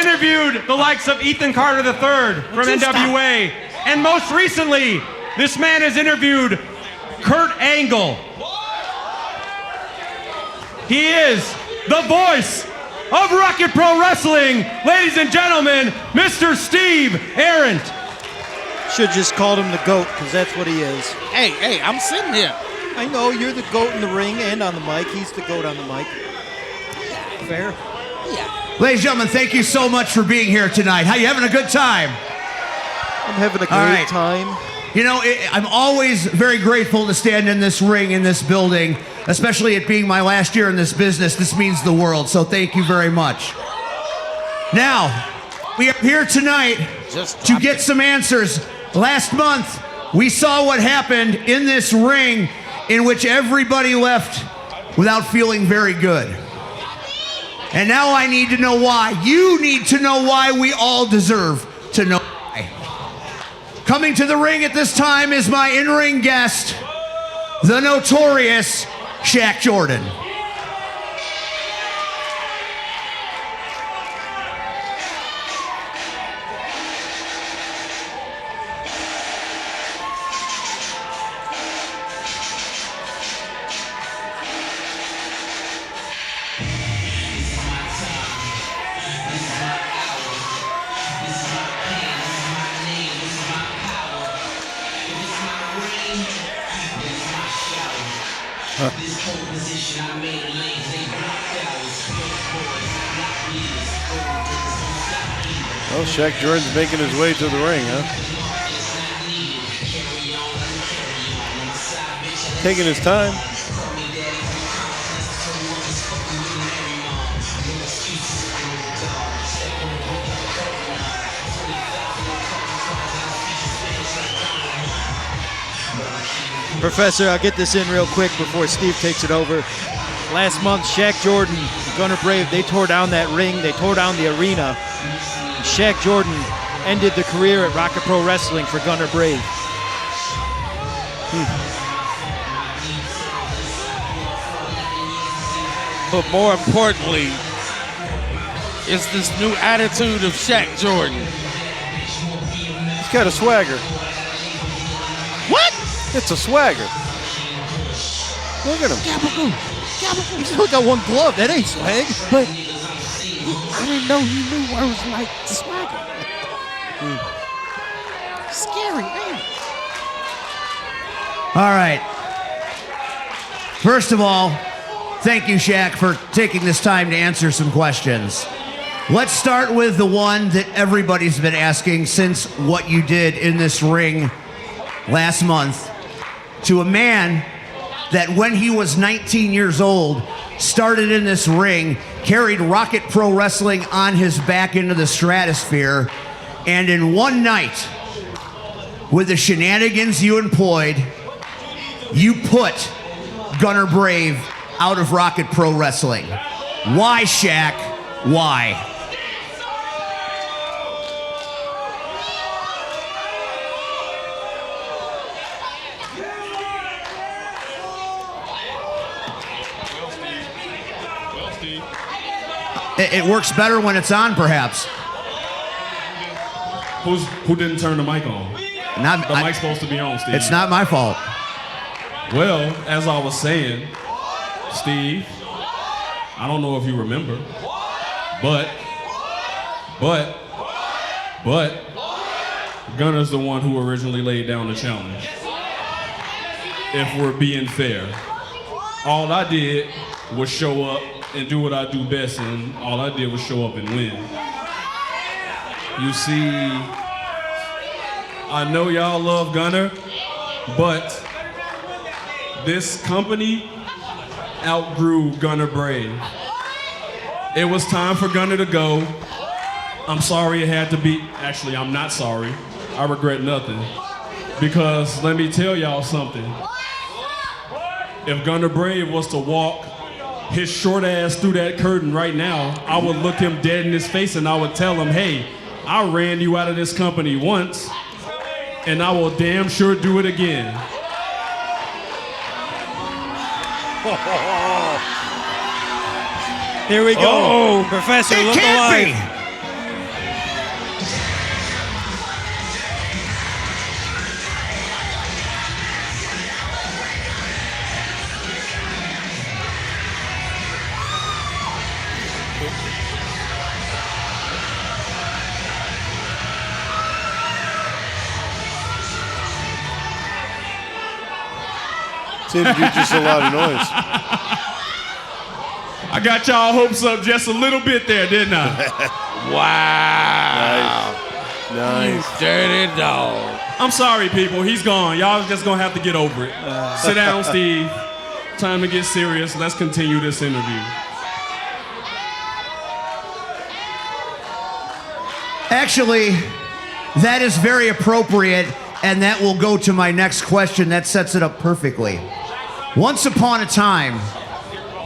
interviewed the likes of Ethan Carter III from NWA. And most recently, this man has interviewed Kurt Angle. He is the voice of Rocket Pro Wrestling. Ladies and gentlemen, Mr. Steve Ahrendt. Should just called him the GOAT, because that's what he is. Hey, I'm sitting here. I know, you're the GOAT in the ring and on the mic. He's the GOAT on the mic. Fair? Yeah. Ladies and gentlemen, thank you so much for being here tonight. How you having a good time? I'm having a great time. You know, I'm always very grateful to stand in this ring, in this building, especially it being my last year in this business. This means the world, so thank you very much. Now, we are here tonight to get some answers. Last month, we saw what happened in this ring in which everybody left without feeling very good. And now I need to know why. You need to know why. We all deserve to know why. Coming to the ring at this time is my in-ring guest, the notorious Shaq Jordan. Well, Shaq Jordan's making his way to the ring, huh? Taking his time. Professor, I'll get this in real quick before Steve takes it over. Last month, Shaq Jordan, Gunner Brave, they tore down that ring, they tore down the arena. And Shaq Jordan ended the career at Rocket Pro Wrestling for Gunner Brave. But more importantly, is this new attitude of Shaq Jordan. He's got a swagger. What? It's a swagger. Look at him. Gabagoo. He's still got one glove, that ain't swag. But I didn't know he knew words like swagger. Scary, ain't it? All right. First of all, thank you, Shaq, for taking this time to answer some questions. Let's start with the one that everybody's been asking since what you did in this ring last month to a man that when he was 19 years old, started in this ring, carried Rocket Pro Wrestling on his back into the stratosphere, and in one night, with the shenanigans you employed, you put Gunner Brave out of Rocket Pro Wrestling. Why, Shaq? Why? It works better when it's on, perhaps. Who didn't turn the mic on? The mic's supposed to be on, Steve. It's not my fault. Well, as I was saying, Steve, I don't know if you remember, but Gunner's the one who originally laid down the challenge. If we're being fair. All I did was show up and do what I do best, and all I did was show up and win. You see, I know y'all love Gunner, but this company outgrew Gunner Brave. It was time for Gunner to go. I'm sorry it had to be. Actually, I'm not sorry. I regret nothing. Because let me tell y'all something. If Gunner Brave was to walk his short ass through that curtain right now, I would look him dead in his face and I would tell him, hey, I ran you out of this company once, and I will damn sure do it again. Here we go. Professor, look alive. Seemed to be just a lot of noise. I got y'all hopes up just a little bit there, didn't I? Wow. Nice. Dirty dog. I'm sorry, people. He's gone. Y'all just gonna have to get over it. Sit down, Steve. Time to get serious. Let's continue this interview. Actually, that is very appropriate, and that will go to my next question. That sets it up perfectly. Once upon a time,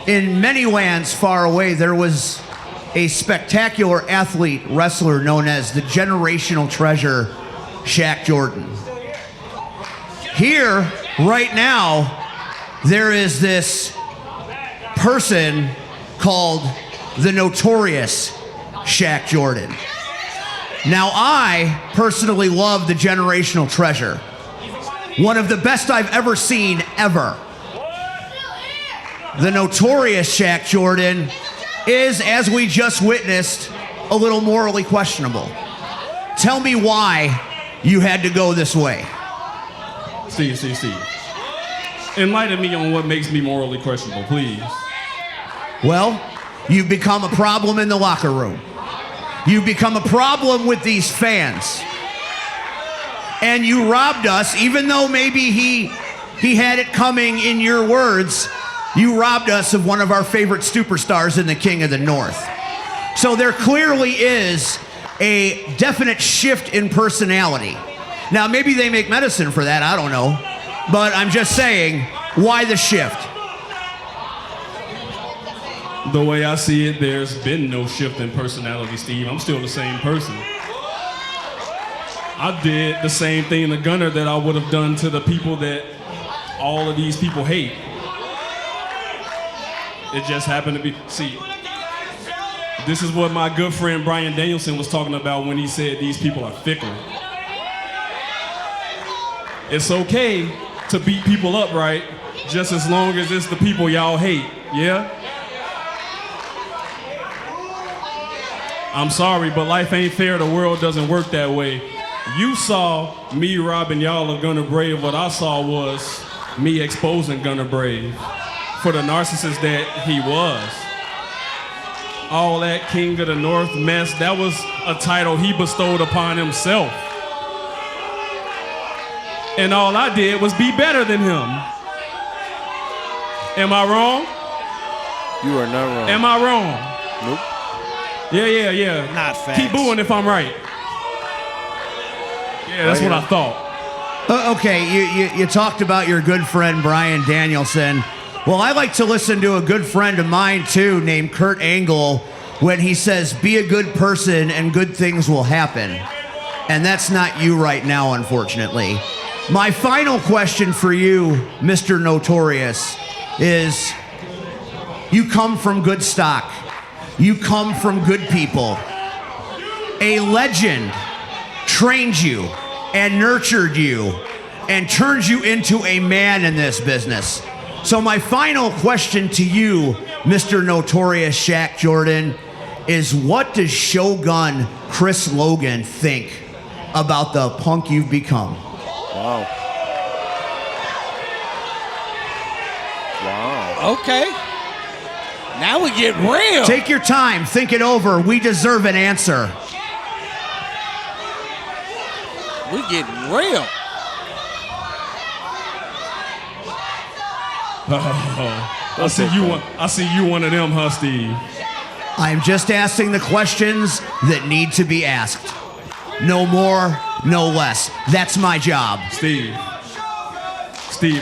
in many lands far away, there was a spectacular athlete wrestler known as the generational treasure, Shaq Jordan. Here, right now, there is this person called the notorious Shaq Jordan. Now, I personally love the generational treasure. One of the best I've ever seen, ever. The notorious Shaq Jordan is, as we just witnessed, a little morally questionable. Tell me why you had to go this way. Steve. Enlighten me on what makes me morally questionable, please. Well, you've become a problem in the locker room. You've become a problem with these fans. And you robbed us, even though maybe he had it coming in your words, you robbed us of one of our favorite superstars in the King of the North. So there clearly is a definite shift in personality. Now, maybe they make medicine for that, I don't know. But I'm just saying, why the shift? The way I see it, there's been no shift in personality, Steve. I'm still the same person. I did the same thing to Gunner that I would have done to the people that all of these people hate. It just happened to be, see, this is what my good friend Brian Danielson was talking about when he said these people are fickle. It's okay to beat people up, right? Just as long as it's the people y'all hate, yeah? I'm sorry, but life ain't fair. The world doesn't work that way. You saw me robbing y'all of Gunner Brave. What I saw was me exposing Gunner Brave for the narcissist that he was. All that King of the North mess, that was a title he bestowed upon himself. And all I did was be better than him. Am I wrong? You are not wrong. Am I wrong? Nope. Yeah. Not facts. Keep booing if I'm right. Yeah, that's what I thought. Okay, you talked about your good friend Brian Danielson. Well, I like to listen to a good friend of mine too, named Kurt Angle, when he says, "Be a good person and good things will happen." And that's not you right now, unfortunately. My final question for you, Mr. Notorious, is you come from good stock. You come from good people. A legend trained you and nurtured you and turned you into a man in this business. So my final question to you, Mr. Notorious Shaq Jordan, is what does Shogun Chris Logan think about the punk you've become? Wow. Okay. Now we get real. Take your time, think it over. We deserve an answer. We getting real. I see you one of them, huh, Steve? I'm just asking the questions that need to be asked. No more, no less. That's my job. Steve,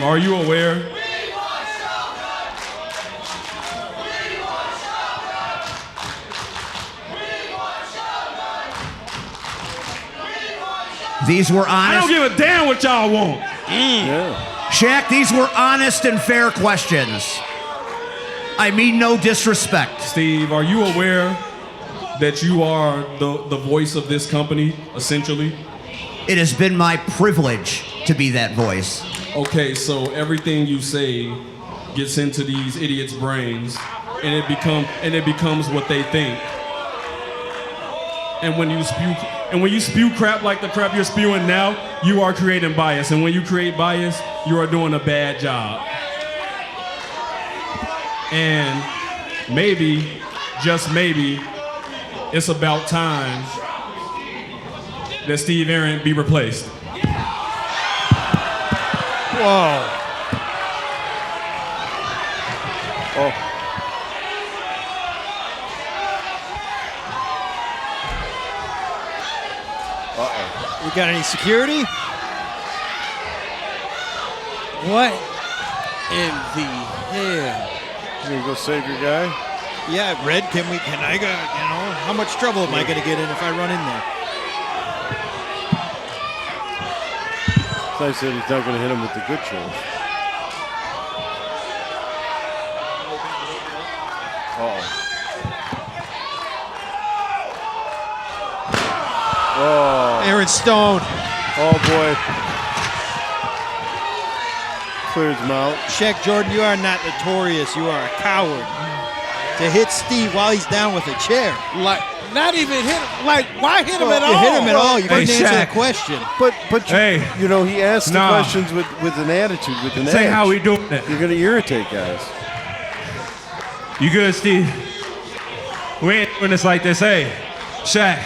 are you aware? These were I honest. don't give a damn what y'all want. Yeah. Shaq, these were honest and fair questions. I mean no disrespect. Steve, are you aware that you are the voice of this company, essentially? It has been my privilege to be that voice. Okay, so everything you say gets into these idiots' brains, and it becomes what they think. And when you spew crap like the crap you're spewing now, you are creating bias. And when you create bias, you are doing a bad job. And maybe, just maybe, it's about time that Steve Ahrendt be replaced. Whoa. Oh. Uh-oh. We got any security? What? In the hell? You gonna go save your guy? Yeah, Red, can I go, how much trouble am I going to get in if I run in there? I said he's not going to hit him with the good shows. Oh. Aaron Stone. Oh, boy. Clears him out. Shaq Jordan, you are not notorious. You are a coward. To hit Steve while he's down with a chair. Like, not even hit him. Like, why hit him at all? You hit him at all. You Hey, couldn't answer Shaq. the question. But Hey. you know, he asks the Nah. questions with an attitude, with an Say edge. how we doing it. You're going to irritate guys. You good, Steve? We ain't doing this like this. Hey, Shaq,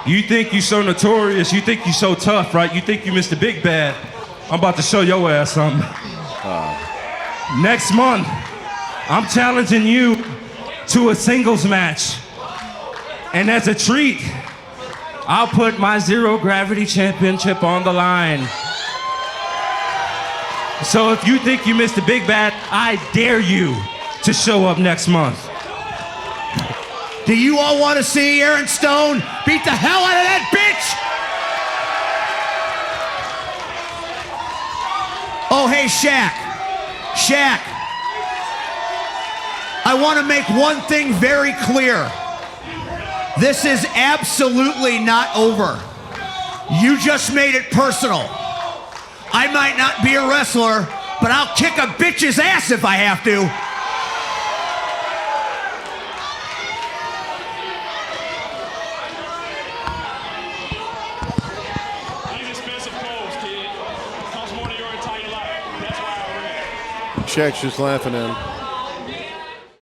you think you so notorious, you think you so tough, right? You think you Mr. Big Bad. I'm about to show your ass something. Next month, I'm challenging you to a singles match. And as a treat, I'll put my Zero Gravity Championship on the line. So if you think you Mr. Big Bad, I dare you to show up next month. Do you all want to see Aaron Stone beat the hell out of that bitch? Oh, hey, Shaq. Shaq. I want to make one thing very clear. This is absolutely not over. You just made it personal. I might not be a wrestler, but I'll kick a bitch's ass if I have to. Shaq's just laughing at him.